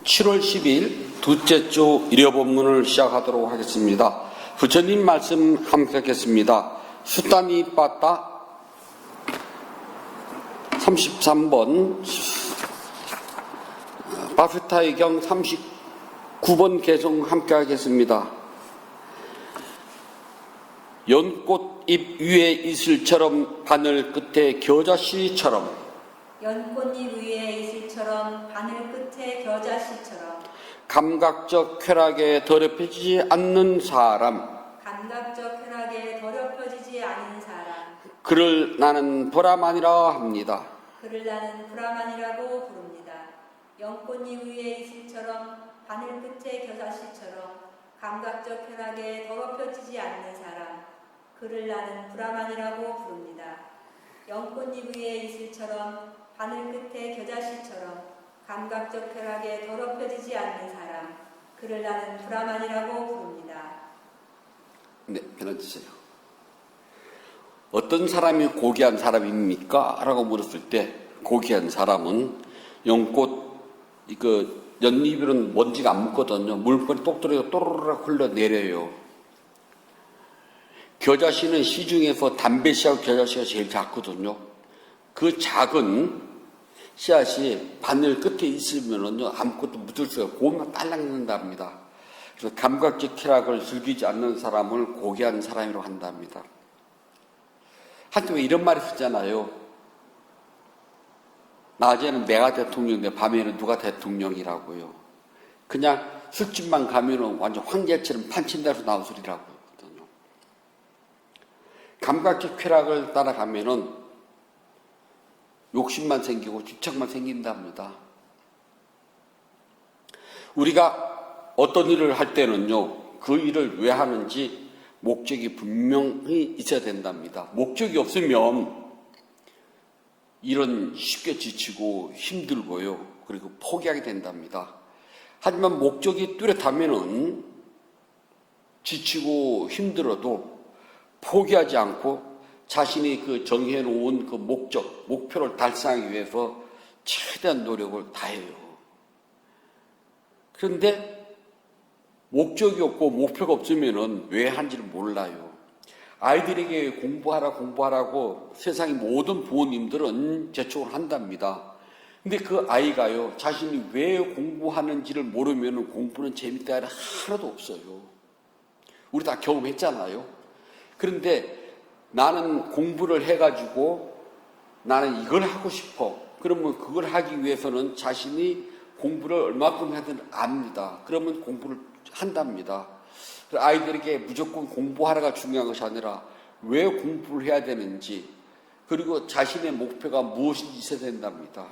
7월 10일 둘째 주 일요 본문을 시작하도록 하겠습니다. 부처님 말씀 함께하겠습니다. 수단이 빠따 33번 바프타의 경 39번 개송 함께하겠습니다. 연꽃잎 위에 이슬처럼 바늘 끝에 겨자씨처럼 연꽃잎 위에 이슬처럼 바늘 끝에 겨자씨처럼 감각적 쾌락에 더럽혀지지 않는 사람 감각적 쾌락에 더럽혀지지 않은 사람 그를 나는 브라만이라 합니다. 그를 나는 브라만이라고 부릅니다. 연꽃잎 위에 이슬처럼 바늘 끝에 겨자씨처럼 감각적 쾌락에 더럽혀지지 않는 사람 그를 나는 브라만이라고 부릅니다. 연꽃잎 위에 이슬처럼 바늘 끝에 겨자씨처럼 감각적 쾌락에 더럽혀지지 않는 사람 그를 나는 브라만이라고 부릅니다. 네, 변해주세요. 어떤 사람이 고귀한 사람입니까? 라고 물었을 때 고귀한 사람은 연꽃 연잎은 먼지가 안 묻거든요. 물건이 똑 떨어져 또르르 흘러내려요. 겨자씨는 씨 중에서 담배씨하고 겨자씨가 제일 작거든요. 그 작은 씨앗이 바늘 끝에 있으면은요, 아무것도 묻을 수가 없고, 고만 딸랑 는답니다. 그래서 감각적 쾌락을 즐기지 않는 사람을 고귀한 사람이라고 한답니다. 한때 왜 이런 말이 쓰잖아요. 낮에는 내가 대통령인데 밤에는 누가 대통령이라고요. 그냥 술집만 가면은 완전 황제처럼 판친다서 나온 소리라고 하거든요. 감각적 쾌락을 따라가면은 욕심만 생기고 집착만 생긴답니다. 우리가 어떤 일을 할 때는요, 그 일을 왜 하는지 목적이 분명히 있어야 된답니다. 목적이 없으면 일은 쉽게 지치고 힘들고요, 그리고 포기하게 된답니다. 하지만 목적이 뚜렷하면은 지치고 힘들어도 포기하지 않고 자신이 그 정해놓은 그 목표를 달성하기 위해서 최대한 노력을 다해요. 그런데 목적이 없고 목표가 없으면은 왜 하는지를 몰라요. 아이들에게 공부하라고 세상의 모든 부모님들은 재촉을 한답니다. 근데 그 아이가요, 자신이 왜 공부하는지를 모르면은 공부는 재밌다 하나 하나도 없어요. 우리 다 경험했잖아요. 그런데 나는 공부를 해가지고 나는 이걸 하고 싶어. 그러면 그걸 하기 위해서는 자신이 공부를 얼마큼 하든 압니다. 그러면 공부를 한답니다. 아이들에게 무조건 공부하라가 중요한 것이 아니라 왜 공부를 해야 되는지, 그리고 자신의 목표가 무엇인지 있어야 된답니다.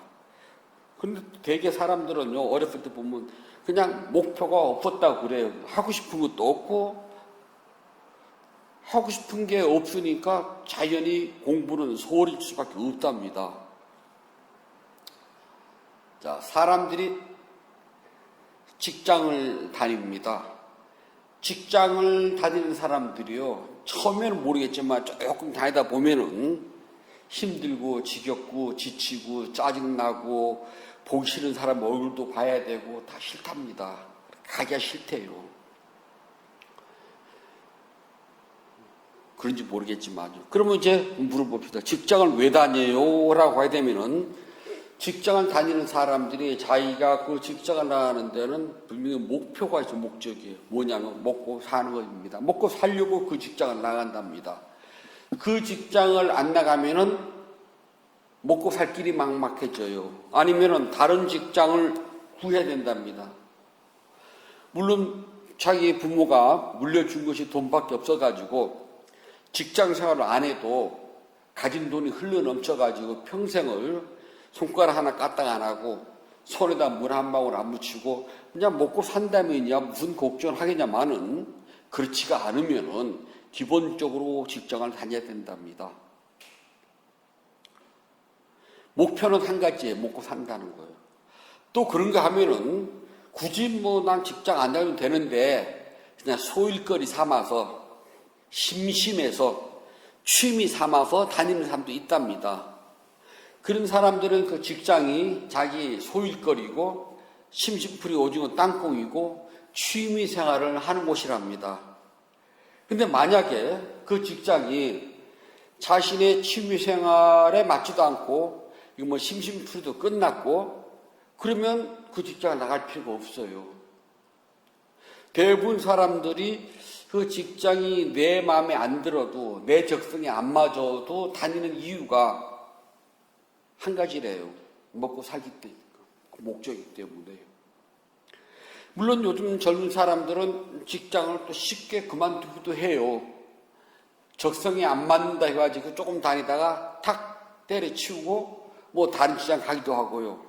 그런데 대개 사람들은요, 어렸을 때 보면 그냥 목표가 없었다고 그래요. 하고 싶은 것도 없고 하고 싶은 게 없으니까 자연히 공부는 소홀해질 수밖에 없답니다. 자, 사람들이 직장을 다닙니다. 직장을 다니는 사람들이요, 처음에는 모르겠지만 조금 다니다 보면은 힘들고 지겹고 지치고 짜증나고 보기 싫은 사람 얼굴도 봐야 되고 다 싫답니다. 가기가 싫대요. 그런지 모르겠지만요. 그러면 이제 물어봅시다. 직장을 왜 다녀요? 라고 하게 되면은 직장을 다니는 사람들이 자기가 그 직장을 나가는 데는 분명히 목표가 있어. 목적이에요. 뭐냐면 먹고 사는 것입니다. 먹고 살려고 그 직장을 나간답니다. 그 직장을 안 나가면은 먹고 살 길이 막막해져요. 아니면은 다른 직장을 구해야 된답니다. 물론 자기 부모가 물려준 것이 돈밖에 없어가지고 직장 생활을 안 해도 가진 돈이 흘러 넘쳐가지고 평생을 손가락 하나 까딱 안 하고 손에다 물 한 방울 안 묻히고 그냥 먹고 산다면야 무슨 걱정하겠냐마는 그렇지가 않으면은 기본적으로 직장을 다녀야 된답니다. 목표는 한 가지예요. 먹고 산다는 거예요. 또 그런가 하면은 굳이 난 직장 안 다녀도 되는데 그냥 소일거리 삼아서 심심해서 취미 삼아서 다니는 사람도 있답니다. 그런 사람들은 그 직장이 자기 소일거리고 심심풀이 오징어 땅콩이고 취미 생활을 하는 곳이랍니다. 근데 만약에 그 직장이 자신의 취미 생활에 맞지도 않고 이거 뭐 심심풀이도 끝났고 그러면 그 직장을 나갈 필요가 없어요. 대부분 사람들이 그 직장이 내 마음에 안 들어도 내 적성에 안 맞아도 다니는 이유가 한 가지래요. 먹고 살기 때문에, 목적이기 때문에요. 물론 요즘 젊은 사람들은 직장을 또 쉽게 그만두기도 해요. 적성이 안 맞는다 해가지고 조금 다니다가 탁 때려치우고 뭐 다른 직장 가기도 하고요.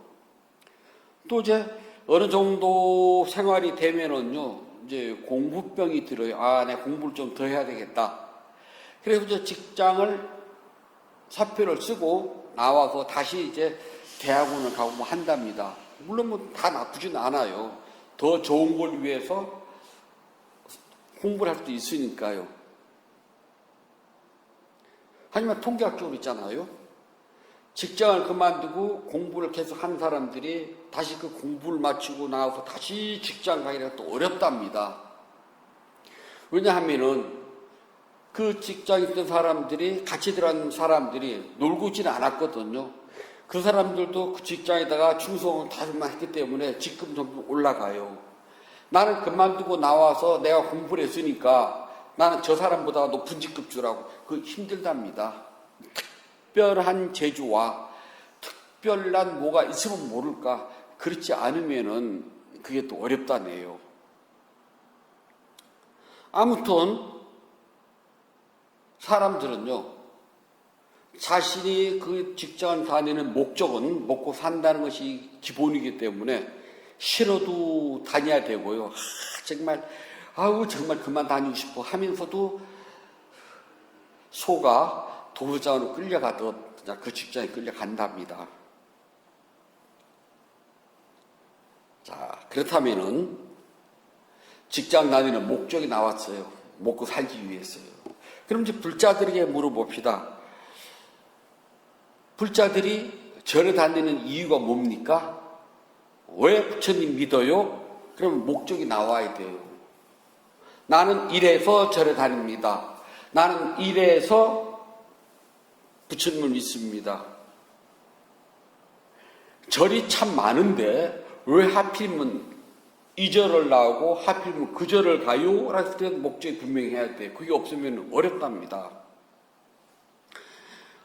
또 이제 어느 정도 생활이 되면은요, 이제 공부병이 들어요. 아, 내가 공부를 좀 더 해야 되겠다. 그래서 이제 직장을 사표를 쓰고 나와서 다시 이제 대학원을 가고 뭐 한답니다. 물론 뭐 다 나쁘진 않아요. 더 좋은 걸 위해서 공부를 할 수도 있으니까요. 하지만 통계학적으로 있잖아요. 직장을 그만두고 공부를 계속 한 사람들이 다시 그 공부를 마치고 나와서 다시 직장 가기가 또 어렵답니다. 왜냐하면은 그 직장에 있던 사람들이 같이 들어간 사람들이 놀고 있지는 않았거든요. 그 사람들도 그 직장에다가 충성을 다만 했기 때문에 직급 점점 올라가요. 나는 그만두고 나와서 내가 공부를 했으니까 나는 저 사람보다 높은 직급 주라고. 그거 힘들답니다. 특별한 재주와 특별한 뭐가 있으면 모를까. 그렇지 않으면은 그게 또 어렵다네요. 아무튼 사람들은요, 자신이 그 직장을 다니는 목적은 먹고 산다는 것이 기본이기 때문에 싫어도 다녀야 되고요. 정말 그만 다니고 싶어 하면서도 소가 도로장으로 끌려가듯 그냥 그 직장에 끌려간답니다. 자, 그렇다면은 직장 다니는 목적이 나왔어요. 먹고 살기 위해서요. 그럼 이제 불자들에게 물어봅시다. 불자들이 절에 다니는 이유가 뭡니까? 왜 부처님 믿어요? 그럼 목적이 나와야 돼요. 나는 이래서 절에 다닙니다. 나는 이래서 부처님을 믿습니다. 절이 참 많은데 왜 하필이면 이 절을 나오고 하필이면 그 절을 가요? 라고 때 목적이 분명해야 돼. 그게 없으면 어렵답니다.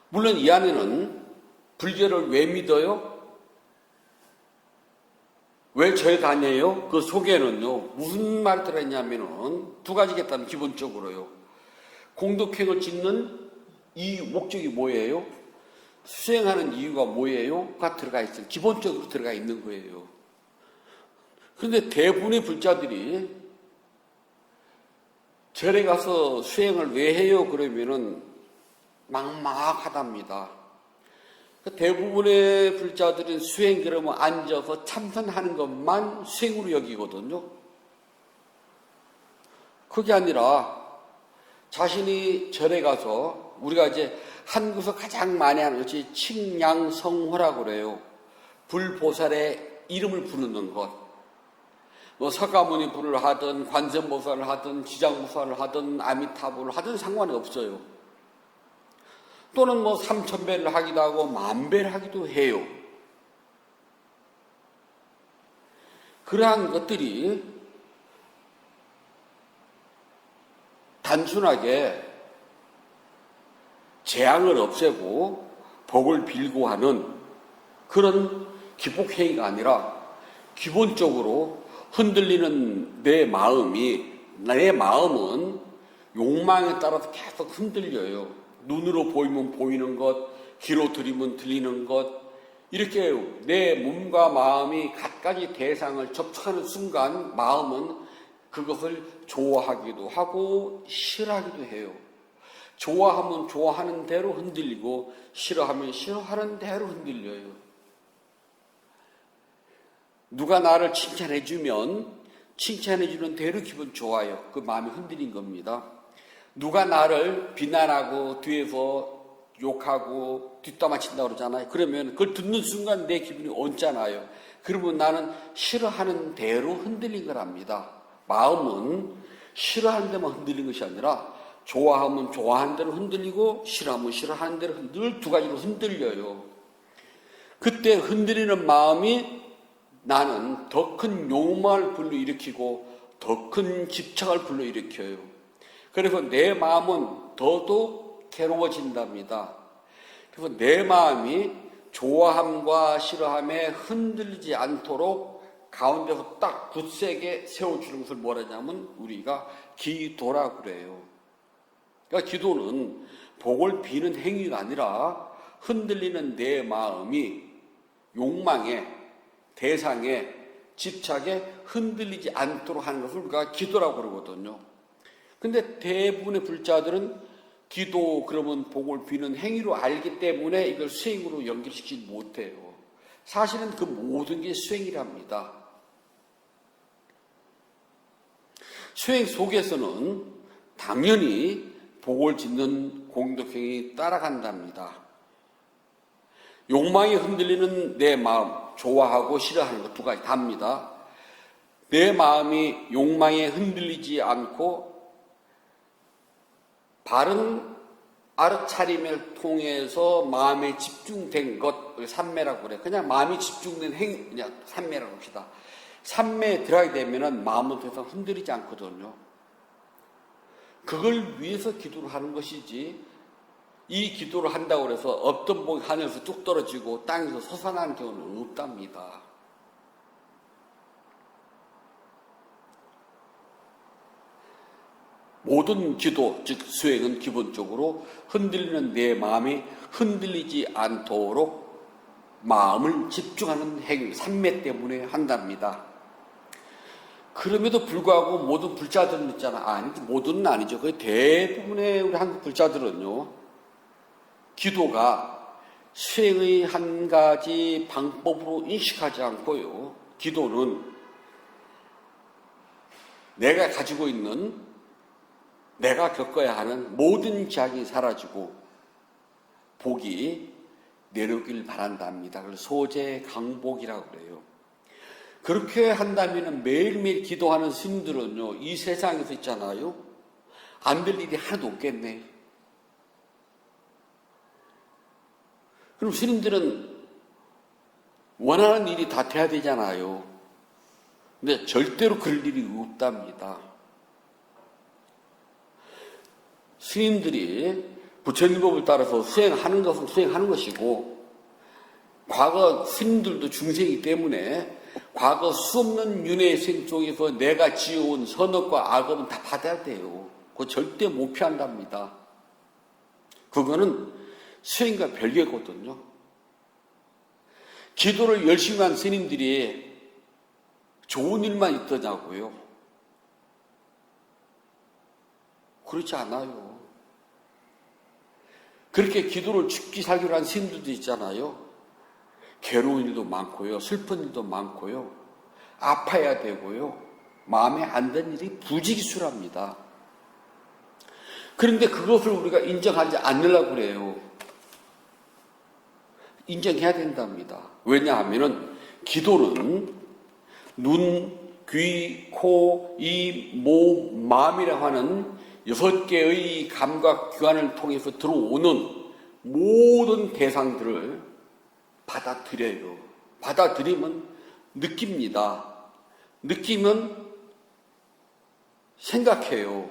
물론 이 안에는 불교를 왜 믿어요? 왜 절에 다녀요? 그 속에는요, 무슨 말이 들어있냐면은 두 가지겠다면 기본적으로요. 공덕행을 짓는 이 목적이 뭐예요? 수행하는 이유가 뭐예요? 가 들어가 있어요. 기본적으로 들어가 있는 거예요. 그런데 대부분의 불자들이 절에 가서 수행을 왜 해요? 그러면은 막막하답니다. 대부분의 불자들은 수행 그러면 앉아서 참선하는 것만 수행으로 여기거든요. 그게 아니라 자신이 절에 가서 우리가 이제 한국에서 가장 많이 하는 것이 칭양성호라고 그래요. 불보살의 이름을 부르는 것. 뭐 석가모니 불을 하든 관세음보살을 하든 지장보살을 하든 아미타불을 하든 상관이 없어요. 또는 뭐 3000배를 하기도 하고 10,000배를 하기도 해요. 그러한 것들이 단순하게 재앙을 없애고 복을 빌고 하는 그런 기복행위가 아니라 기본적으로 흔들리는 내 마음은 욕망에 따라서 계속 흔들려요. 눈으로 보이면 보이는 것, 귀로 들으면 들리는 것, 이렇게 내 몸과 마음이 갖가지 대상을 접촉하는 순간 마음은 그것을 좋아하기도 하고 싫어하기도 해요. 좋아하면 좋아하는 대로 흔들리고 싫어하면 싫어하는 대로 흔들려요. 누가 나를 칭찬해주면 칭찬해주는 대로 기분 좋아요. 그 마음이 흔들린 겁니다. 누가 나를 비난하고 뒤에서 욕하고 뒷담화 친다고 그러잖아요. 그러면 그걸 듣는 순간 내 기분이 얹잖아요. 그러면 나는 싫어하는 대로 흔들린 거랍니다. 마음은 싫어하는 데만 흔들린 것이 아니라 좋아하면 좋아하는 대로 흔들리고 싫어하면 싫어하는 대로 늘 두 가지로 흔들려요. 그때 흔들리는 마음이 나는 더 큰 욕망을 불러일으키고 더 큰 집착을 불러일으켜요. 그래서 내 마음은 더더욱 괴로워진답니다. 그래서 내 마음이 좋아함과 싫어함에 흔들리지 않도록 가운데서 딱 굳세게 세워주는 것을 뭐라 하냐면 우리가 기도라고 그래요. 그러니까 기도는 복을 비는 행위가 아니라 흔들리는 내 마음이 욕망에, 대상에, 집착에 흔들리지 않도록 하는 것을 우리가 기도라고 그러거든요. 근데 대부분의 불자들은 기도 그러면 복을 비는 행위로 알기 때문에 이걸 수행으로 연결시키지 못해요. 사실은 그 모든 게 수행이랍니다. 수행 속에서는 당연히 복을 짓는 공덕행위 따라간답니다. 욕망이 흔들리는 내 마음, 좋아하고 싫어하는 것 두 가지 답니다. 내 마음이 욕망에 흔들리지 않고 바른 알아차림을 통해서 마음에 집중된 것, 삼매라고 그래. 그냥 마음이 집중된 행위, 그냥 삼매라고 합시다. 삼매에 들어가게 되면은 마음은 더 이상 흔들리지 않거든요. 그걸 위해서 기도를 하는 것이지, 이 기도를 한다고 해서 없던 복이 하늘에서 뚝 떨어지고 땅에서 솟아나는 경우는 없답니다. 모든 기도, 즉 수행은 기본적으로 흔들리는 내 마음이 흔들리지 않도록 마음을 집중하는 행위, 삼매 때문에 한답니다. 그럼에도 불구하고 모든 불자들은 있잖아. 아니, 모두는 아니죠. 거의 대부분의 우리 한국 불자들은요, 기도가 수행의 한 가지 방법으로 인식하지 않고요, 기도는 내가 가지고 있는, 내가 겪어야 하는 모든 재앙이 사라지고 복이 내려오길 바란답니다. 그래서 소재강복이라고 그래요. 그렇게 한다면 매일매일 기도하는 스님들은요, 이 세상에서 있잖아요, 안 될 일이 하나도 없겠네. 그럼 스님들은 원하는 일이 다 돼야 되잖아요. 근데 절대로 그럴 일이 없답니다. 스님들이 부처님 법을 따라서 수행하는 것은 수행하는 것이고, 과거 스님들도 중생이기 때문에 과거 수없는 윤회 생 쪽에서 내가 지어온 선업과 악업은 다 받아야 돼요. 그거 절대 못 피한답니다. 그거는 수행과 별개거든요. 기도를 열심히 한 스님들이 좋은 일만 있더냐고요. 그렇지 않아요. 그렇게 기도를 죽기 살기로 한 스님들도 있잖아요. 괴로운 일도 많고요, 슬픈 일도 많고요, 아파야 되고요, 마음에 안 드는 일이 부지기수랍니다. 그런데 그것을 우리가 인정하지 않으려고 그래요. 인정해야 된답니다. 왜냐하면 기도는 눈, 귀, 코, 입, 몸, 마음이라고 하는 6개의 감각 기관을 통해서 들어오는 모든 대상들을 받아들여요. 받아들이면 느낍니다. 느끼면 생각해요.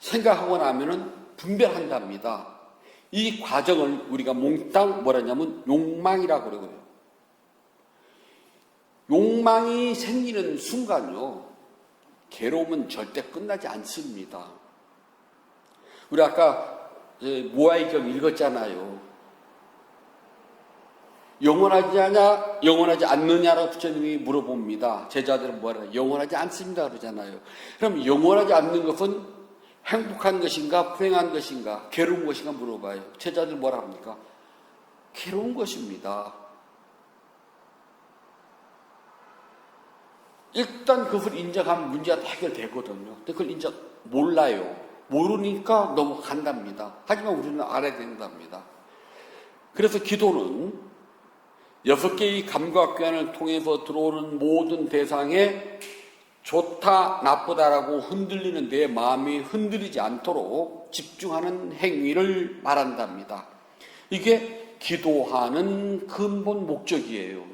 생각하고 나면은 분별한답니다. 이 과정을 우리가 몽땅 뭐라냐면 욕망이라고 그러고요. 욕망이 생기는 순간요, 괴로움은 절대 끝나지 않습니다. 우리 아까 모아이경 읽었잖아요. 영원하지 않냐, 영원하지 않느냐라고 부처님이 물어봅니다. 제자들은 뭐라? 영원하지 않습니다 그러잖아요. 그럼 영원하지 않는 것은 행복한 것인가, 불행한 것인가, 괴로운 것인가 물어봐요. 제자들 뭐라 합니까? 괴로운 것입니다. 일단 그것을 인정하면 문제가 해결되거든요. 근데 그걸 몰라요. 모르니까 넘어간답니다. 하지만 우리는 알아야 된답니다. 그래서 기도는 6개의 감각관을 통해서 들어오는 모든 대상에 좋다, 나쁘다라고 흔들리는 내 마음이 흔들리지 않도록 집중하는 행위를 말한답니다. 이게 기도하는 근본 목적이에요.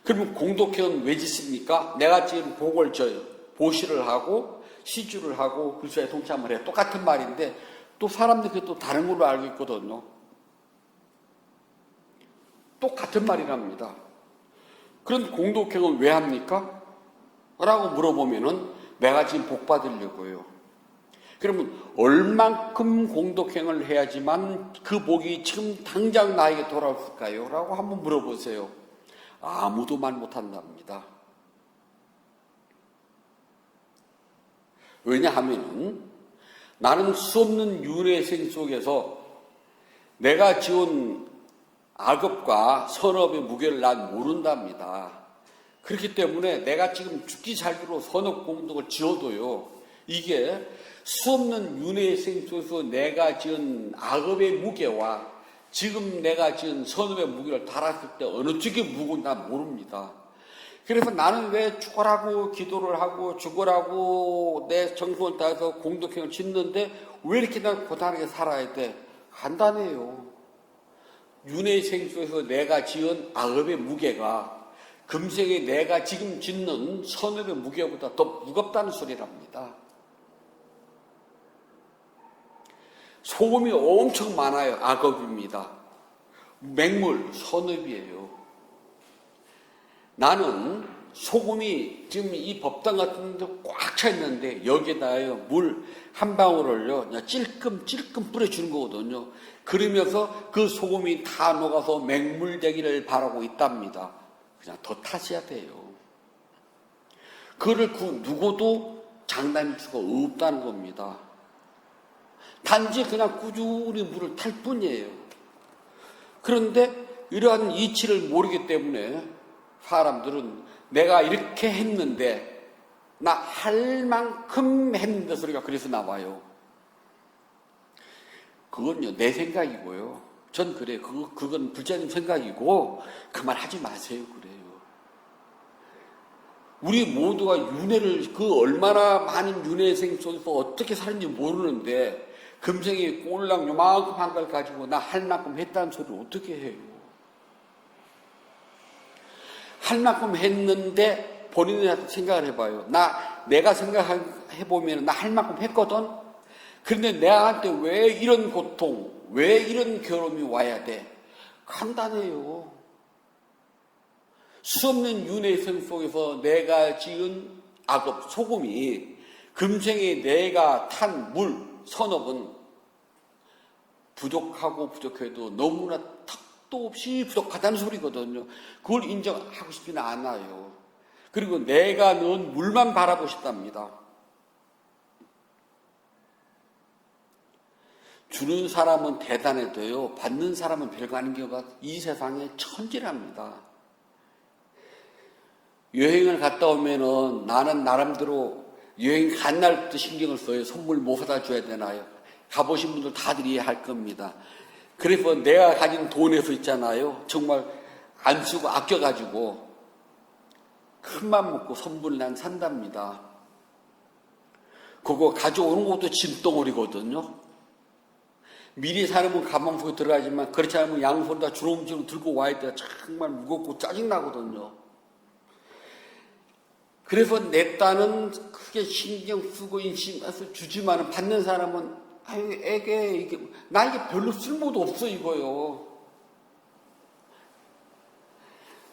그러면 공독회는 왜 짓습니까? 내가 지금 복을 져요. 보시를 하고 시주를 하고 불사에 동참을 해요. 똑같은 말인데 또 사람들이 또 다른 걸로 알고 있거든요. 똑같은 말이랍니다. 그런 공독회는 왜 합니까? 라고 물어보면은 내가 지금 복 받으려고요. 그러면 얼만큼 공독행을 해야지만 그 복이 지금 당장 나에게 돌아올까요? 라고 한번 물어보세요. 아무도 말 못한답니다. 왜냐하면 나는 수없는 윤회생 속에서 내가 지은 악업과 선업의 무게를 난 모른답니다. 그렇기 때문에 내가 지금 죽기 살기로 선업 공덕을 지어도요, 이게 수없는 윤회생 속에서 내가 지은 악업의 무게와 지금 내가 지은 선업의 무게를 달았을 때 어느 쪽이 무거운지 난 모릅니다. 그래서 나는 왜 죽어라고 기도를 하고 죽어라고 내 정성을 다해서 공덕행을 짓는데 왜 이렇게 난 고단하게 살아야 돼? 간단해요. 윤회생 속에서 내가 지은 악업의 무게가 금생에 내가 지금 짓는 선업의 무게보다 더 무겁다는 소리랍니다. 소금이 엄청 많아요. 악업입니다. 맹물, 선업이에요. 나는 소금이 지금 이 법당 같은 데 꽉 차 있는데 여기에다요 물 한 방울을요 그냥 찔끔 뿌려주는 거거든요. 그러면서 그 소금이 다 녹아서 맹물되기를 바라고 있답니다. 그냥 더 타셔야 돼요. 그거를 누구도 장담할 수가 없다는 겁니다. 단지 그냥 꾸준히 물을 탈 뿐이에요. 그런데 이러한 이치를 모르기 때문에 사람들은 내가 이렇게 했는데 나 할 만큼 했는데 소리가 그래서 나와요. 그건요 내 생각이고요. 전 그래요. 그건 불자님 생각이고 그만 하지 마세요. 그래요. 우리 모두가 윤회를 그 얼마나 많은 윤회생 속에서 어떻게 사는지 모르는데 금생에 꼴랑 요만큼 한 걸 가지고 나 할 만큼 했다는 소리를 어떻게 해요? 할 만큼 했는데 본인이 생각을 해봐요. 내가 생각해보면 나 할 만큼 했거든? 그런데 내한테 왜 이런 고통, 왜 이런 괴로움이 와야 돼? 간단해요. 수없는 윤회생 속에서 내가 지은 악업, 소금이 금생에 내가 탄 물, 선업은 부족해도 너무나 턱도 없이 부족하다는 소리거든요. 그걸 인정하고 싶지는 않아요. 그리고 내가 넣은 물만 바라고 싶답니다. 주는 사람은 대단해도요, 받는 사람은 별거 아닌 경우가 이 세상에 천지랍니다. 여행을 갔다 오면은 나는 나름대로 여행 간 날부터 신경을 써요. 선물 뭐 사다 줘야 되나요? 가보신 분들 다들 이해할 겁니다. 그래서 내가 가진 돈에서 있잖아요. 정말 안 쓰고 아껴가지고 큰맘 먹고 선물을 난 산답니다. 그거 가져오는 것도 짐덩어리거든요. 미리 사놓으면 가방 속에 들어가지만 그렇지 않으면 양손에다 주렁주렁 들고 와야 돼. 정말 무겁고 짜증나거든요. 그래서 내 딴은 크게 신경 쓰고 인심해서 주지만 받는 사람은 아유 이게 나에게 별로 쓸모도 없어 이거요.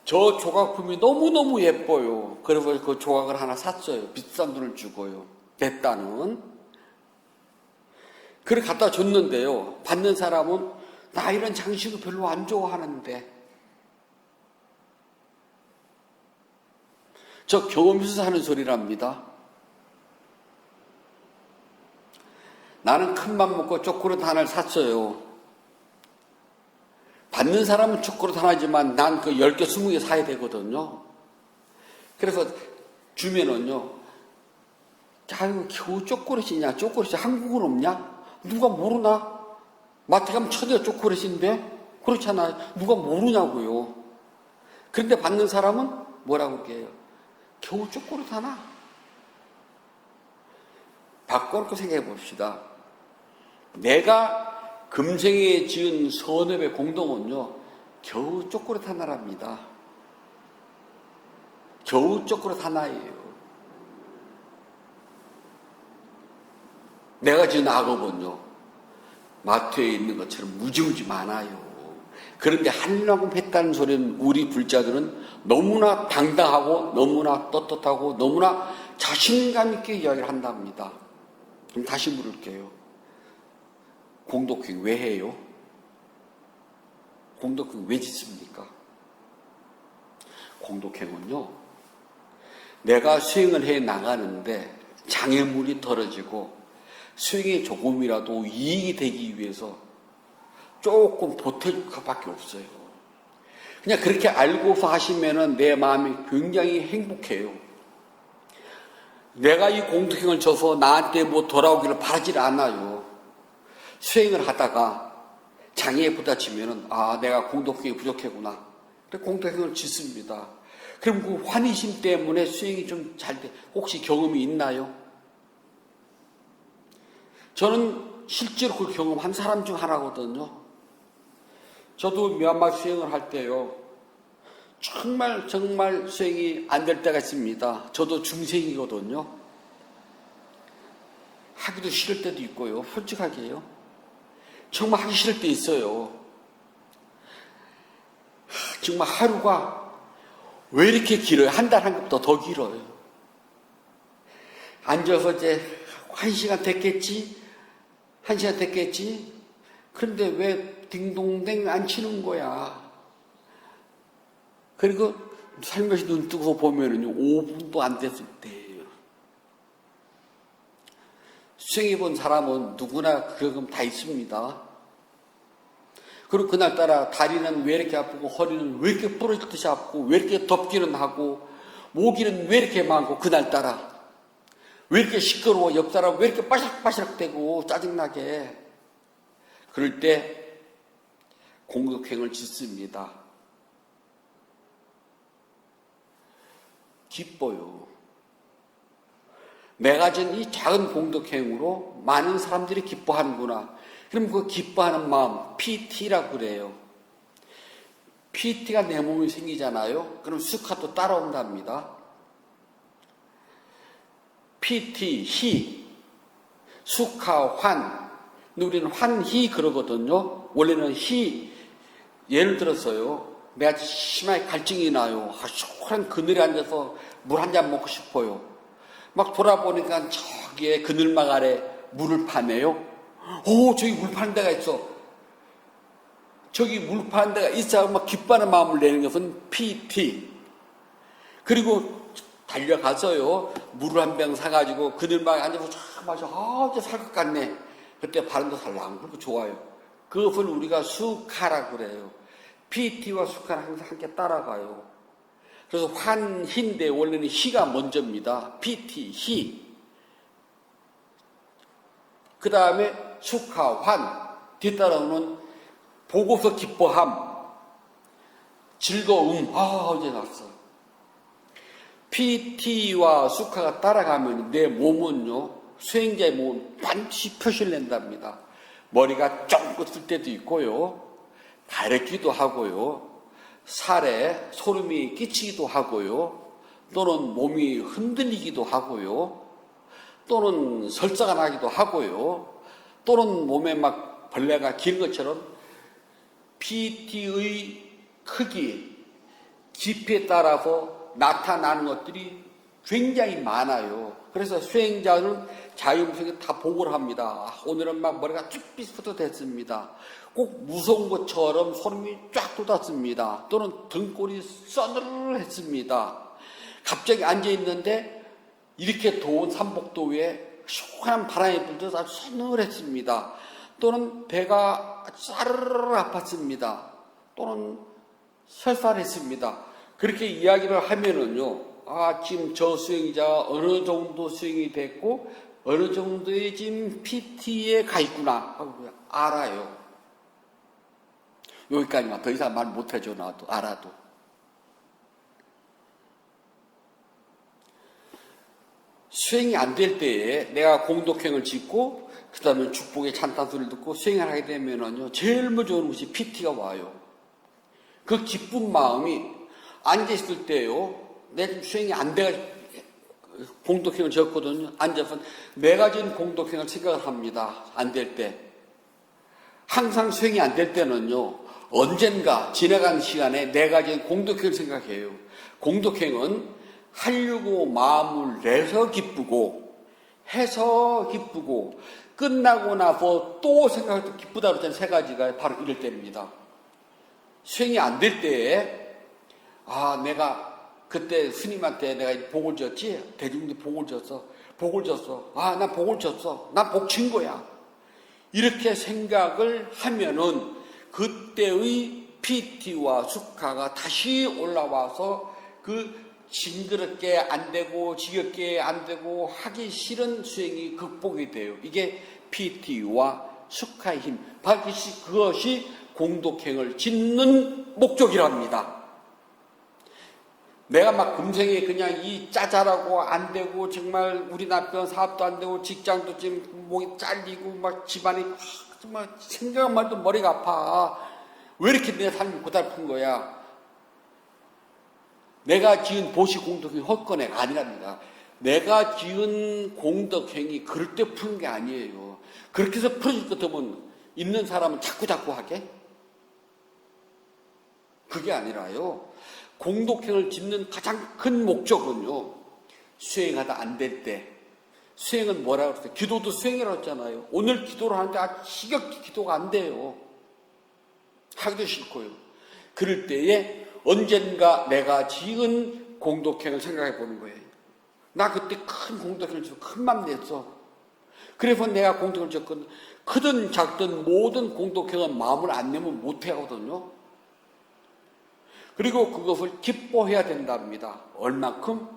저 조각품이 너무너무 예뻐요. 그래서 그 조각을 하나 샀어요. 비싼 돈을 주고요. 내 딴은 그걸 갖다 줬는데요. 받는 사람은 나 이런 장식을 별로 안 좋아하는데 저 경험에서 하는 소리랍니다. 나는 큰맘 먹고 초콜릿 하나를 샀어요. 받는 사람은 초콜릿 하나지만 난 그 10개, 20개 사야 되거든요. 그래서 주면은요. 자, 이거 겨우 초콜릿이냐? 초콜릿이 한국은 없냐? 누가 모르나? 마트 가면 천여 초콜릿인데 그렇잖아요. 누가 모르냐고요. 그런데 받는 사람은 뭐라고 그래요? 겨우 초콜릿 하나? 바꿔놓고 생각해 봅시다. 내가 금생에 지은 선업의 공동은요, 겨우 초콜릿 하나랍니다. 겨우 초콜릿 하나예요. 내가 지은 악업은요, 마트에 있는 것처럼 무지무지 많아요. 그런데 하려고 했다는 소리는 우리 불자들은 너무나 당당하고 너무나 떳떳하고 너무나 자신감 있게 이야기를 한답니다. 그럼 다시 물을게요. 공덕행 왜 해요? 공덕행 왜 짓습니까? 공덕행은요, 내가 수행을 해 나가는데 장애물이 떨어지고 수행에 조금이라도 이익이 되기 위해서 조금 보태줄 것밖에 없어요. 그냥 그렇게 알고서 하시면은 내 마음이 굉장히 행복해요. 내가 이 공덕행을 져서 나한테 뭐 돌아오기를 바라질 않아요. 수행을 하다가 장애에 부딪히면은 아, 내가 공덕행이 부족했구나. 그래서 공덕행을 짓습니다. 그럼 그 환희심 때문에 수행이 좀 잘 돼. 혹시 경험이 있나요? 저는 실제로 그 경험한 사람 중 하나거든요. 저도 미얀마 수행을 할 때요, 정말 수행이 안 될 때가 있습니다. 저도 중생이거든요. 하기도 싫을 때도 있고요. 솔직하게요. 정말 하기 싫을 때 있어요. 정말 하루가 왜 이렇게 길어요? 한 달 한 것보다 더 길어요. 앉아서 이제 1시간 됐겠지? 1시간 됐겠지? 그런데 왜 딩동댕 안 치는 거야? 그리고 살며시 눈 뜨고 보면은요, 5분도 안 됐을 때예요. 수행해 본 사람은 누구나 그 경험 다 있습니다. 그리고 그날따라 다리는 왜 이렇게 아프고 허리는 왜 이렇게 부러질 듯이 아프고 왜 이렇게 덥기는 하고 모기는 왜 이렇게 많고 그날따라 왜 이렇게 시끄러워 옆 사람 왜 이렇게 빠삭빠삭대고 짜증나게 그럴 때 공덕행을 짓습니다. 기뻐요. 내가 진 이 작은 공덕행으로 많은 사람들이 기뻐하는구나. 그럼 그 기뻐하는 마음, PT라고 그래요. PT가 내 몸에 생기잖아요. 그럼 수카도 따라온답니다. PT, 희, 수카, 환. 우리는 환희 그러거든요. 원래는 희, 예를 들어서요. 내가 심하게 갈증이 나요. 시원한 그늘에 앉아서 물 한 잔 먹고 싶어요. 막 돌아보니까 저기에 그늘막 아래 물을 파네요. 오, 저기 물 파는 데가 있어. 저기 물 파는 데가 있어. 막 기뻐하는 마음을 내는 것은 PT. 그리고 달려가서요. 물을 한 병 사가지고 그늘막에 앉아서 쫙 마셔. 아, 이제 살 것 같네. 그때 바람도 살랑 불고 좋아요. 그것을 우리가 수카라고 그래요. PT와 수카는 항상 함께 따라가요. 그래서 환희인데 원래는 희가 먼저입니다. PT, 희. 그 다음에 수카, 환. 뒤따라오는 보고서 기뻐함, 즐거움. 아, 이제 났어. PT와 수카가 따라가면 내 몸은요, 수행자의 몸은 반드시 표시를 낸답니다. 머리가 쫑긋을 때도 있고요. 가렵기도 하고요. 살에 소름이 끼치기도 하고요. 또는 몸이 흔들리기도 하고요. 또는 설사가 나기도 하고요. 또는 몸에 막 벌레가 긴 것처럼 PT의 크기, 깊이에 따라서 나타나는 것들이 굉장히 많아요. 그래서 수행자는 자유무색에 다 보고를 합니다. 오늘은 막 머리가 쭈삐스부터 됐습니다. 꼭 무서운 것처럼 소름이 쫙 돋았습니다. 또는 등골이 써늘했습니다. 갑자기 앉아있는데 이렇게 더운 삼복도 위에 시원한 바람이 불듯 아주 서늘했습니다. 또는 배가 싸르르 아팠습니다. 또는 설사했습니다. 그렇게 이야기를 하면은요, 아, 지금 저 수행자 어느 정도 수행이 됐고, 어느 정도의 지금 PT에 가 있구나 하고 알아요. 여기까지만. 더 이상 말 못해줘, 나도, 알아도. 수행이 안 될 때에 내가 공덕행을 짓고, 그 다음에 축복의 찬탄소리를 듣고 수행을 하게 되면은요, 제일 먼저 오는 것이 PT가 와요. 그 기쁜 마음이 앉아있을 때요, 내 지금 수행이 안 돼, 공덕행을 지었거든요. 앉아서 내가 지은 공덕행을 생각을 합니다. 안 될 때. 항상 수행이 안 될 때는요, 언젠가 지나간 시간에 내가 지은 공덕행을 생각해요. 공덕행은 하려고 마음을 내서 기쁘고, 해서 기쁘고, 끝나고 나서 또 생각해도 기쁘다 그랬던 세 가지가 바로 이럴 때입니다. 수행이 안 될 때에, 내가 그때 스님한테 내가 복을 줬지? 대중들이 복을 줬어. 복을 줬어. 난 복을 줬어. 난 복 친 거야. 이렇게 생각을 하면은 그때의 PT와 수카가 다시 올라와서 그 징그럽게 안 되고 지겹게 안 되고 하기 싫은 수행이 극복이 돼요. 이게 PT와 수카의 힘. 바로 그것이 공덕행을 짓는 목적이랍니다. 내가 막 금생에 그냥 이 짜잘하고 안 되고 정말 우리 남편 사업도 안 되고 직장도 지금 목이 잘리고 막 집안이 정말 생각만 해도 머리가 아파. 왜 이렇게 내 삶이 고달픈 거야? 내가 지은 보시 공덕행이 헛거네가 아니랍니다. 내가 지은 공덕행이 그럴 때 푸는 게 아니에요. 그렇게 해서 풀어줄 것 같으면 있는 사람은 자꾸 하게? 그게 아니라요. 공덕행을 짓는 가장 큰 목적은요, 수행하다 안 될 때, 수행은 뭐라고 그랬어요? 기도도 수행이라고 했잖아요. 오늘 기도를 하는데 지겹게 기도가 안 돼요. 하기도 싫고요. 그럴 때에 언젠가 내가 지은 공덕행을 생각해 보는 거예요. 나 그때 큰 공덕행을 지고 큰 맘 냈어. 그래서 내가 공덕행을 지었거든. 크든 작든 모든 공덕행은 마음을 안 내면 못 하거든요. 그리고 그것을 기뻐해야 된답니다. 얼만큼?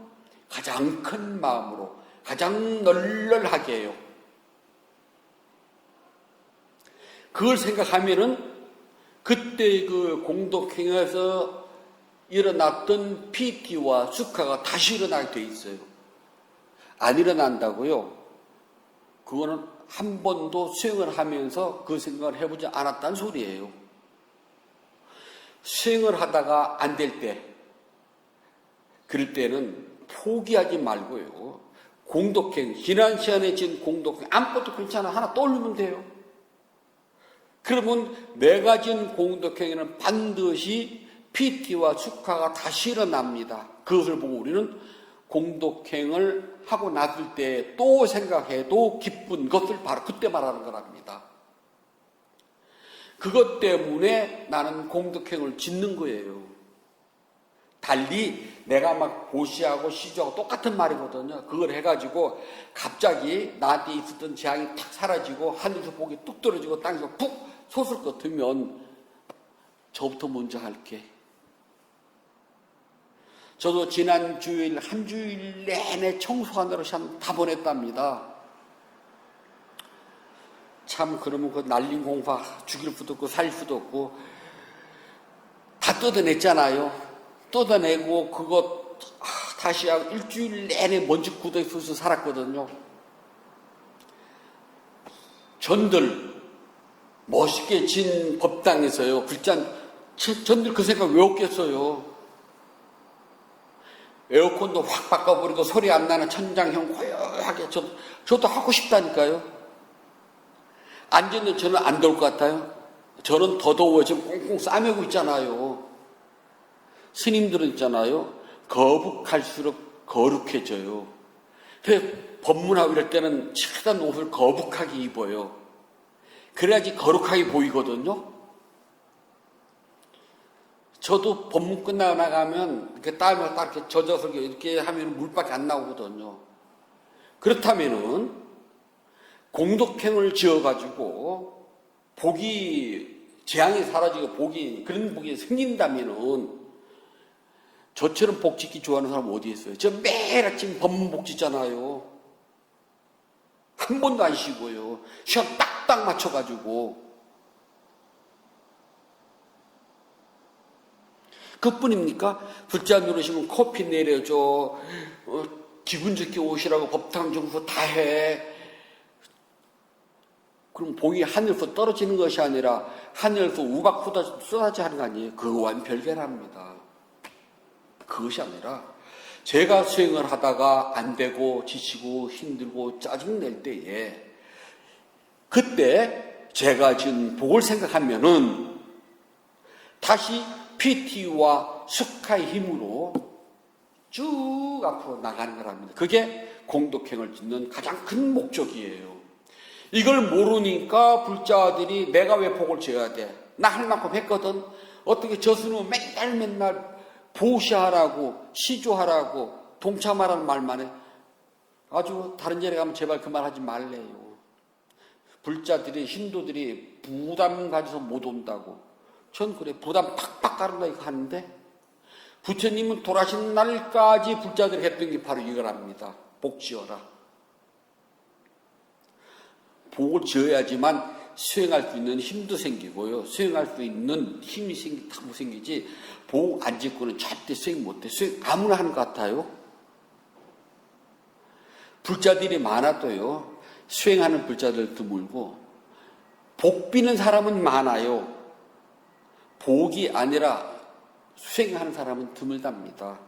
가장 큰 마음으로, 가장 널널하게 해요. 그걸 생각하면은 그때 그 공덕행에서 일어났던 PT와 수카가 다시 일어나게 돼 있어요. 안 일어난다고요? 그거는 한 번도 수행을 하면서 그 생각을 해보지 않았다는 소리예요. 수행을 하다가 안 될 때, 그럴 때는 포기하지 말고요. 공덕행, 지난 시간에 지은 공덕행, 아무것도 괜찮아. 하나 떠올리면 돼요. 그러면 내가 지은 공덕행에는 반드시 PT와 수카가 다시 일어납니다. 그것을 보고 우리는 공덕행을 하고 났을 때 또 생각해도 기쁜 것을 바로 그때 말하는 거랍니다. 그것 때문에 나는 공덕행을 짓는 거예요. 달리 내가 막 고시하고 시주하고 똑같은 말이거든요. 그걸 해가지고 갑자기 나한테 있었던 재앙이 탁 사라지고 하늘에서 복이 뚝 떨어지고 땅에서 푹 솟을 것 같으면 저부터 먼저 할게. 저도 지난 주일 한 주일 내내 청소하느라 다 보냈답니다. 참 그러면 그 날린 공파 죽일 수도 없고 살 수도 없고 다 뜯어냈잖아요. 뜯어내고 그거 다시 하고 일주일 내내 먼지 구덩이 속에서 살았거든요. 전들 멋있게 진 법당에서요. 전들 그 생각 왜 없겠어요. 에어컨도 확 바꿔버리고 소리 안 나는 천장형 고요하게 저도 하고 싶다니까요. 앉았는데 저는 안 더울 것 같아요. 저는 더 더워요. 지금 꽁꽁 싸매고 있잖아요. 스님들은 있잖아요. 거북할수록 거룩해져요. 그래서 법문하고 이럴 때는 차단 옷을 거북하게 입어요. 그래야지 거룩하게 보이거든요. 저도 법문 끝나고 나가면 이렇게 땀을 딱 이렇게 젖어서 이렇게 하면 물밖에 안 나오거든요. 그렇다면은 공덕행을 지어가지고 재앙이 사라지고 그런 복이 생긴다면은 저처럼 복 짓기 좋아하는 사람 어디 있어요? 저 매일 아침 법문 복 짓잖아요. 한 번도 안 쉬고요. 시간 딱딱 맞춰가지고. 그뿐입니까? 불자 누르시면 커피 내려줘, 기분 좋게 오시라고 법탕 정수 다 해. 그럼 복이 하늘에서 떨어지는 것이 아니라 하늘에서 우박 쏟아져 하는 거 아니에요? 그거와는 별개랍니다. 그것이 아니라 제가 수행을 하다가 안 되고 지치고 힘들고 짜증낼 때에 그때 제가 지금 복을 생각하면은 다시 PT와 스카의 힘으로 쭉 앞으로 나가는 거랍니다. 그게 공덕행을 짓는 가장 큰 목적이에요. 이걸 모르니까 불자들이 내가 왜 복을 지어야 돼? 나 할 만큼 했거든. 어떻게 저수는 맨날 보시하라고 시조하라고 동참하라는 말만 해. 아주 다른 자리에 가면 제발 그 말 하지 말래요. 불자들이 신도들이 부담 가져서 못 온다고. 전 그래 부담 팍팍 가른다 이거 하는데 부처님은 돌아가신 날까지 불자들이 했던 게 바로 이거랍니다. 복 지어라. 복을 지어야지만 수행할 수 있는 힘도 생기고요. 수행할 수 있는 힘이 생기지 복 안 짓고는 절대 수행 못해. 수행 아무나 하는 것 같아요. 불자들이 많아도요. 수행하는 불자들 드물고 복 비는 사람은 많아요. 복이 아니라 수행하는 사람은 드물답니다.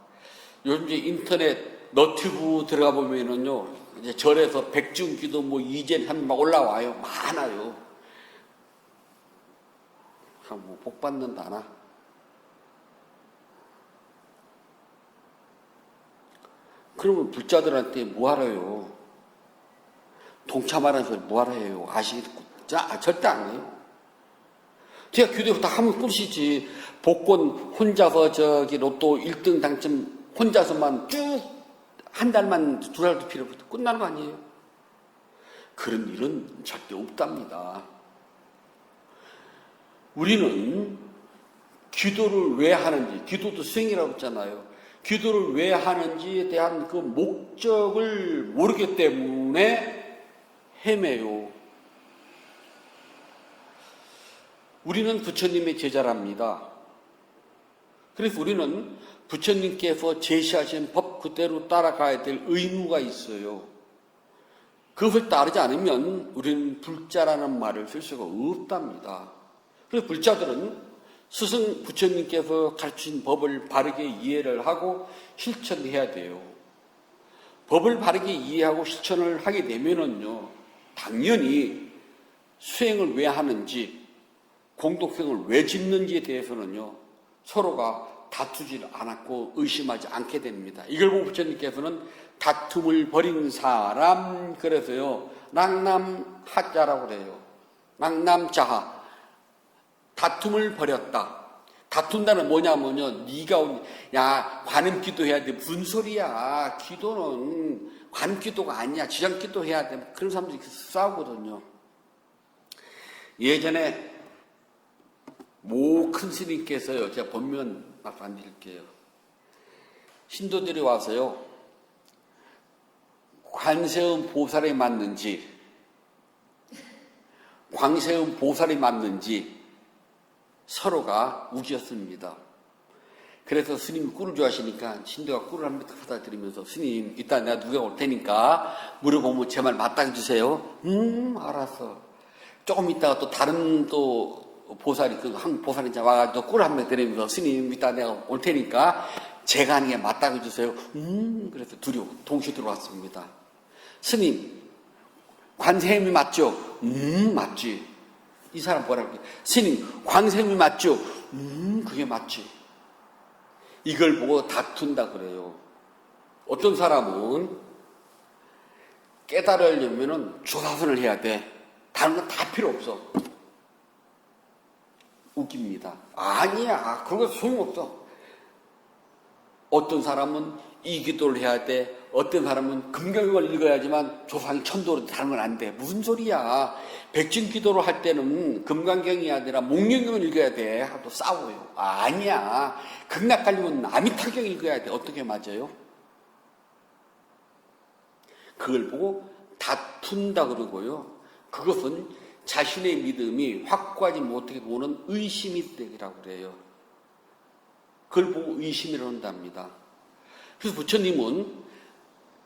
요즘 이제 인터넷 너튜브 들어가 보면은요. 이제 절에서 백중기도 뭐 이젠 한 막 올라와요. 많아요. 뭐 복 받는다나. 그러면 불자들한테 뭐하래요? 동참하라는 소리 뭐하라 해요? 아시겠고? 절대 안 해요. 제가 교대로 다 하면 끝이지. 복권 혼자서 저기 로또 1등 당첨 혼자서만 쭉 한 달만 두 달도 필요 없어. 끝나는 거 아니에요? 그런 일은 절대 없답니다. 우리는 기도를 왜 하는지, 기도도 수행이라고 했잖아요. 기도를 왜 하는지에 대한 그 목적을 모르기 때문에 헤매요. 우리는 부처님의 제자랍니다. 그래서 우리는 부처님께서 제시하신 법 그대로 따라가야 될 의무가 있어요. 그것을 따르지 않으면 우리는 불자라는 말을 쓸 수가 없답니다. 그래서 불자들은 스승 부처님께서 가르친 법을 바르게 이해를 하고 실천해야 돼요. 법을 바르게 이해하고 실천을 하게 되면은요, 당연히 수행을 왜 하는지, 공덕행을 왜 짓는지에 대해서는요, 서로가 다투질 않았고 의심하지 않게 됩니다. 이걸 보고 부처님께서는 다툼을 버린 사람, 그래서요, 낭남하자라고 그래요. 낭남자하. 다툼을 버렸다. 다툰다는 뭐냐면요, 야, 관음기도 해야 돼. 무슨 소리야. 기도는 관음기도가 아니야. 지장기도 해야 돼. 그런 사람들이 싸우거든요. 예전에 모 큰 스님께서요, 제가 본면 막 안 드릴게요. 신도들이 와서요, 관세음 보살이 맞는지, 광세음 보살이 맞는지 서로가 우겼습니다. 그래서 스님이 꿀을 좋아하시니까 신도가 꿀을 한 번 갖다 드리면서 스님, 이따 내가 누가 올 테니까 물어보면 제 말 맞다고 해주세요. 알았어. 조금 있다가 또 다른 또 보살이 한 보살이 이제 와가지고 꿀을 한 번 드리면서 스님 이따 내가 올 테니까 제가 하는 게 맞다고 해주세요. 그래서 둘이 동시에 들어왔습니다. 스님, 관세음이 맞죠? 맞지. 이 사람 뭐라고 해? 스님, 관세음이 맞죠? 그게 맞지. 이걸 보고 다툰다 그래요. 어떤 사람은 깨달으려면은 조사선을 해야 돼. 다른 건 다 필요 없어. 웃깁니다. 아니야. 그런 거 소용없어. 어떤 사람은 이 기도를 해야 돼. 어떤 사람은 금경을 읽어야지만 조상 천도로 다른 건 안 돼. 무슨 소리야. 백진 기도를 할 때는 금강경이 아니라 목련경을 읽어야 돼. 하고 싸워요. 아니야. 극락가려면 아미타경 읽어야 돼. 어떻게 맞아요? 그걸 보고 다툰다 그러고요. 그것은 자신의 믿음이 확고하지 못하게 보는 의심이 되라고 그래요. 그걸 보고 의심을 한답니다. 그래서 부처님은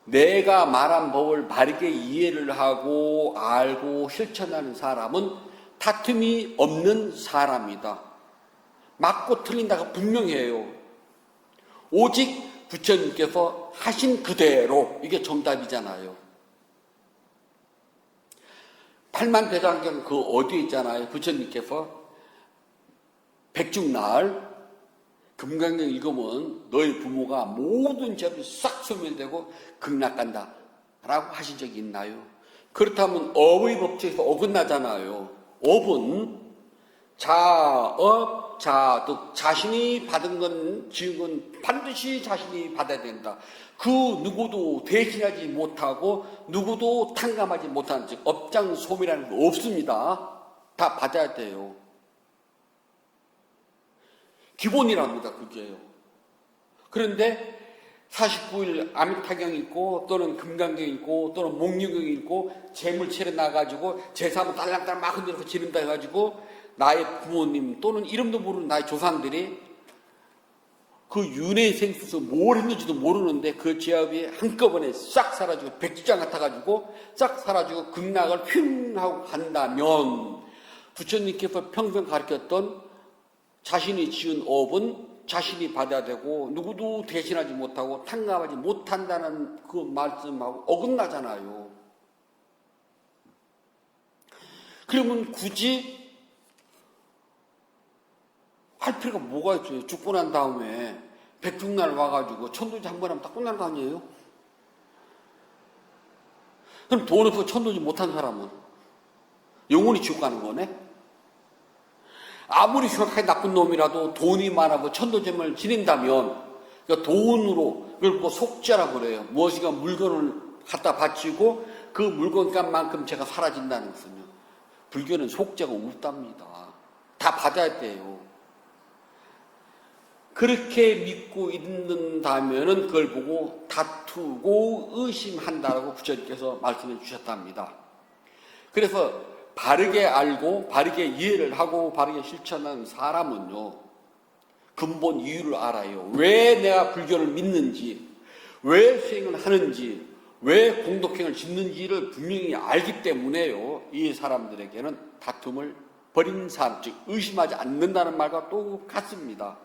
내가 말한 법을 바르게 이해를 하고 알고 실천하는 사람은 다툼이 없는 사람이다. 맞고 틀린다가 분명해요. 오직 부처님께서 하신 그대로, 이게 정답이잖아요. 팔만대장경 그 어디에 있잖아요. 부처님께서 백중날 금강경 읽으면 너희 부모가 모든 죄를 싹 소멸되고 극락간다 라고 하신 적이 있나요? 그렇다면 업의 법칙에서 어긋나잖아요. 업은 자업, 자득, 자신이 받은 건, 지은 건 반드시 자신이 받아야 된다. 그 누구도 대신하지 못하고 누구도 탕감하지 못하는, 즉 업장소멸이라는 거 없습니다. 다 받아야 돼요. 기본이랍니다. 그게요. 그런데 49일 아미타경 있고 또는 금강경 있고 또는 목류경 있고 재물 차려 나가지고 제사 한번 딸랑딸랑 막 흔들어서 지른다 해가지고 나의 부모님 또는 이름도 모르는 나의 조상들이 그 윤회 생수에서 뭘 했는지도 모르는데 그 죄업이 한꺼번에 싹 사라지고 백지장 같아가지고 싹 사라지고 극락을 휙 하고 간다면 부처님께서 평생 가르쳤던 자신이 지은 업은 자신이 받아야 되고 누구도 대신하지 못하고 탕감하지 못한다는 그 말씀하고 어긋나잖아요. 그러면 굳이 할 필요가 뭐가 있어요? 죽고 난 다음에 백중날 와가지고 천도지 한 번 하면 다 끝나는 거 아니에요? 그럼 돈 없어 천도지 못한 사람은 영원히 지옥 가는 거네? 아무리 흉악하게 나쁜 놈이라도 돈이 많아고 천도점을 지낸다면 그러니까 돈으로 그걸 뭐 속죄라고 그래요. 무엇인가 물건을 갖다 바치고 그 물건값만큼 제가 사라진다는 것은요. 불교는 속죄가 없답니다. 다 받아야 돼요. 그렇게 믿고 있는다면은 그걸 보고 다투고 의심한다라고 부처님께서 말씀해 주셨답니다. 그래서 바르게 알고 바르게 이해를 하고 바르게 실천하는 사람은요. 근본 이유를 알아요. 왜 내가 불교를 믿는지, 왜 수행을 하는지, 왜 공덕행을 짓는지를 분명히 알기 때문에요. 이 사람들에게는 다툼을 버린 사람, 즉 의심하지 않는다는 말과 똑같습니다.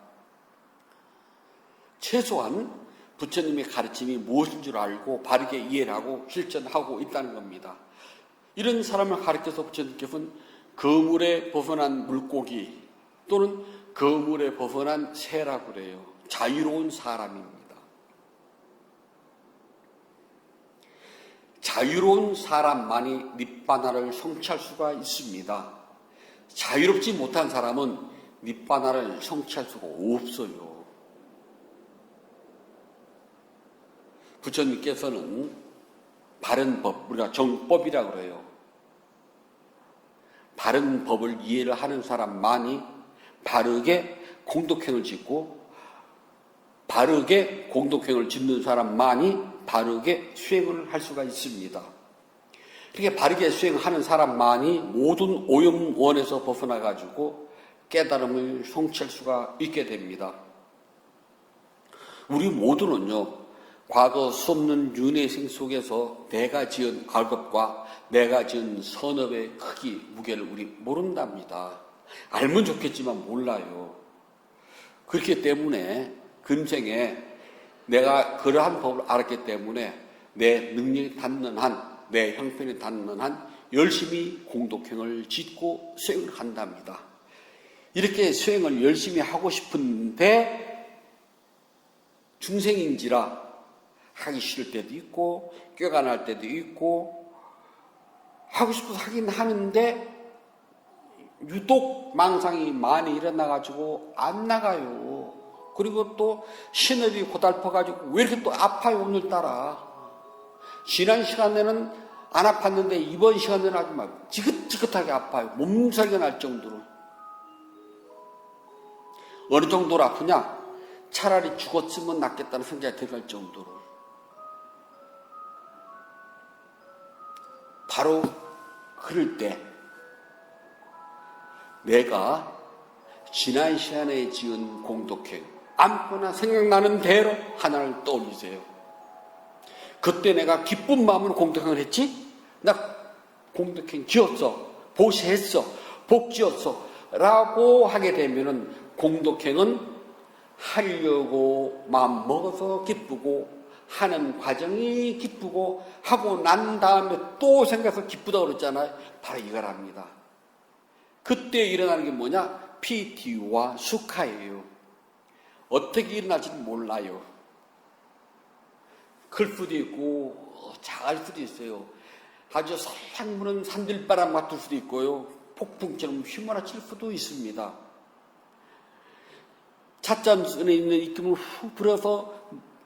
최소한 부처님의 가르침이 무엇인 줄 알고 바르게 이해를 하고 실천하고 있다는 겁니다. 이런 사람을 가르쳐서 부처님께서는 거물에 벗어난 물고기 또는 거물에 벗어난 새라고 그래요. 자유로운 사람입니다. 자유로운 사람만이 닛바나를 성취할 수가 있습니다. 자유롭지 못한 사람은 닛바나를 성취할 수가 없어요. 부처님께서는 바른 법, 우리가 정법이라고 그래요. 바른 법을 이해를 하는 사람만이 바르게 공덕행을 짓고 바르게 공덕행을 짓는 사람만이 바르게 수행을 할 수가 있습니다. 그렇게 바르게 수행하는 사람만이 모든 오염원에서 벗어나가지고 깨달음을 성취할 수가 있게 됩니다. 우리 모두는요, 과거 수없는 윤회생 속에서 내가 지은 악업과 내가 지은 선업의 크기, 무게를 우리 모른답니다. 알면 좋겠지만 몰라요. 그렇기 때문에 금생에 내가 그러한 법을 알았기 때문에 내 능력이 닿는 한, 내 형편이 닿는 한 열심히 공덕행을 짓고 수행을 한답니다. 이렇게 수행을 열심히 하고 싶은데 중생인지라 하기 싫을 때도 있고 꾀가 날 때도 있고 하고 싶어서 하긴 하는데 유독 망상이 많이 일어나가지고 안 나가요. 그리고 또 신업이 고달퍼가지고 왜 이렇게 또 아파요 오늘따라. 지난 시간에는 안 아팠는데 이번 시간에는 아주 막 지긋지긋하게 아파요. 몸살이 날 정도로. 어느 정도로 아프냐? 차라리 죽었으면 낫겠다는 생각이 들어갈 정도로. 바로 그럴 때 내가 지난 시간에 지은 공덕행, 아무거나 생각나는 대로 하나를 떠올리세요. 그때 내가 기쁜 마음으로 공덕행을 했지? 나 공덕행 지었어, 보시했어, 복지었어 라고 하게 되면은 공덕행은 하려고 마음 먹어서 기쁘고 하는 과정이 기쁘고 하고 난 다음에 또 생각해서 기쁘다고 그랬잖아요. 바로 이거랍니다. 그때 일어나는 게 뭐냐? 피티와 수카예요. 어떻게 일어날지는 몰라요. 클 수도 있고 작을 수도 있어요. 아주 살짝 부는 산들바람 같을 수도 있고요. 폭풍처럼 휘몰아칠 수도 있습니다. 찻잔에 있는 입김을 훅 불어서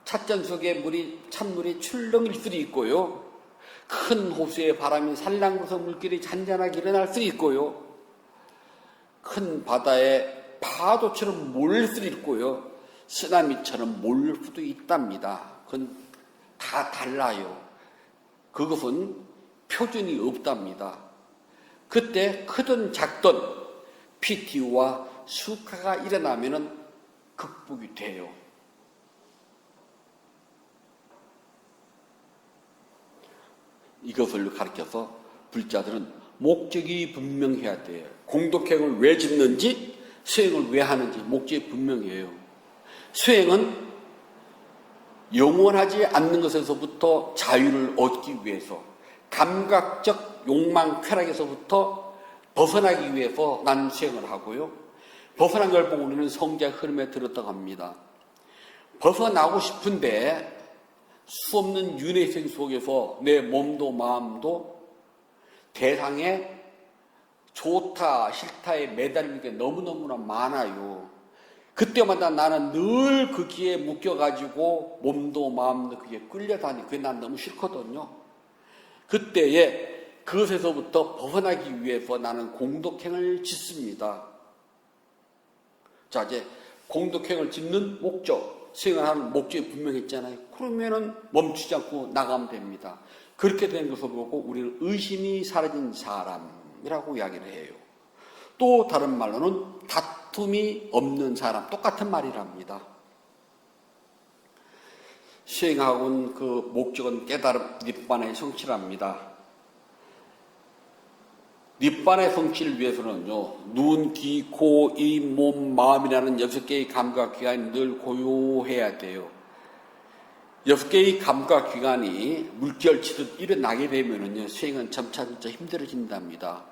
찻잔 속에 찬물이 출렁일 수도 있고요. 큰 호수의 바람이 살랑 불어서 물길이 잔잔하게 일어날 수도 있고요. 큰 바다에 파도처럼 몰릴 수도 있고요. 쓰나미처럼 몰릴 수도 있답니다. 그건 다 달라요. 그것은 표준이 없답니다. 그때 크든 작든 PT와 수카가 일어나면은 극복이 돼요. 이것을 가르쳐서 불자들은 목적이 분명해야 돼요. 공덕행을 왜 짓는지, 수행을 왜 하는지 목적이 분명해요. 수행은 영원하지 않는 것에서부터 자유를 얻기 위해서, 감각적 욕망 쾌락에서부터 벗어나기 위해서 난 수행을 하고요. 벗어난 걸 보고 우리는 성자의 흐름에 들었다고 합니다. 벗어나고 싶은데 수 없는 윤회생 속에서 내 몸도 마음도 대상에 좋다 싫다에 매달리는 게 너무너무나 많아요. 그때마다 나는 늘 거기에 묶여가지고 몸도 마음도 그게 끌려다니고 그게 난 너무 싫거든요. 그때에 그것에서부터 벗어나기 위해서 나는 공덕행을 짓습니다. 자, 이제 공덕행을 짓는 목적, 수행하는 목적이 분명했잖아요. 그러면은 멈추지 않고 나가면 됩니다. 그렇게 된 것을 보고 우리는 의심이 사라진 사람이라고 이야기를 해요. 또 다른 말로는 다툼이 없는 사람, 똑같은 말이랍니다. 수행하고는 그 목적은 깨달음, 닛반의 성취랍니다. 닛반의 성취를 위해서는요, 눈, 귀, 코, 입, 몸, 마음이라는 6개의 감각기관이 늘 고요해야 돼요. 6개의 감각기관이 물결치듯 일어나게 되면은요, 수행은 점차 힘들어진답니다.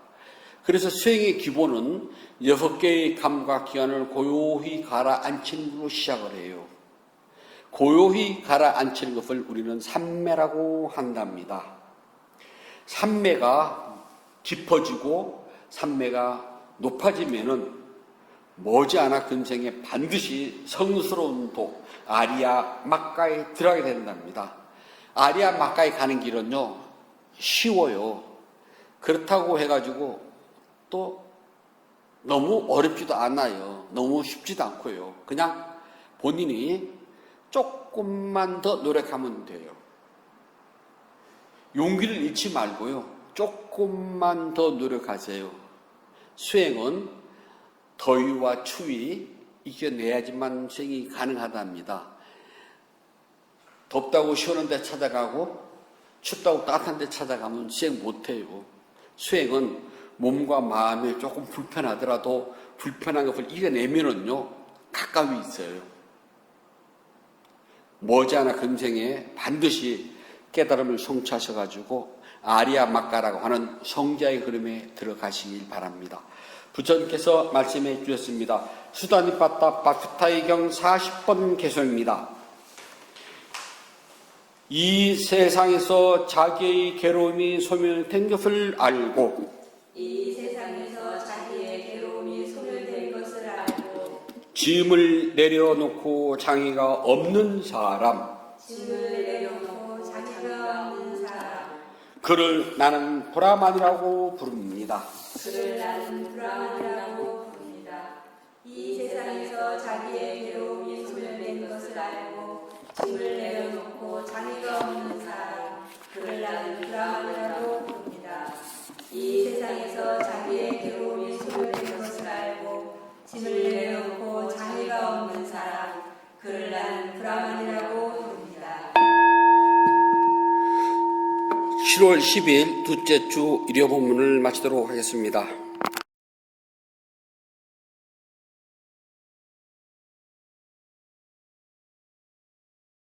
그래서 수행의 기본은 6개의 감각기관을 고요히 가라앉히는 걸로 시작을 해요. 고요히 가라앉히는 것을 우리는 삼매라고 한답니다. 삼매가 깊어지고 삼매가 높아지면은 머지않아 근생에 반드시 성스러운 도, 아리아 막가에 들어가게 된답니다. 아리아 막가에 가는 길은요, 쉬워요. 그렇다고 해가지고 또 너무 어렵지도 않아요. 너무 쉽지도 않고요. 그냥 본인이 조금만 더 노력하면 돼요. 용기를 잃지 말고요. 조금만 더 노력하세요. 수행은 더위와 추위 이겨내야지만 수행이 가능하답니다. 덥다고 시원한 데 찾아가고 춥다고 따뜻한 데 찾아가면 수행 못해요. 수행은 몸과 마음이 조금 불편하더라도 불편한 것을 이겨내면은요, 가까이 있어요. 머지않아 근생에 반드시 깨달음을 성취하셔가지고 아리아 막가라고 하는 성자의 흐름에 들어가시길 바랍니다. 부처님께서 말씀해 주셨습니다. 수다니빠따 바스타이경 40번 개송입니다. 이 세상에서 자기의 괴로움이 소멸된 것을 알고, 이 세상에서 자기의 괴로움이 소멸된 것을 알고 짐을 내려놓고 장애가 없는 사람, 짐을 내려놓고 장애가 없는 사람, 그를 나는 브라만이라고 부릅니다. 그를 나는 브라만이라고 부릅니다. 이 세상에서 자기의 괴로움이 소멸된 것을 알고 짐을 내려놓고 장애가 없는 사람, 그를 나는 브라만이라고 부릅니다. 이 세상에서 자기의 괴로움이 소멸된 것을 알고 짐을 내려놓고 장애가 없는 사람, 10월 10일 둘째 주 일요 본문을 마치도록 하겠습니다.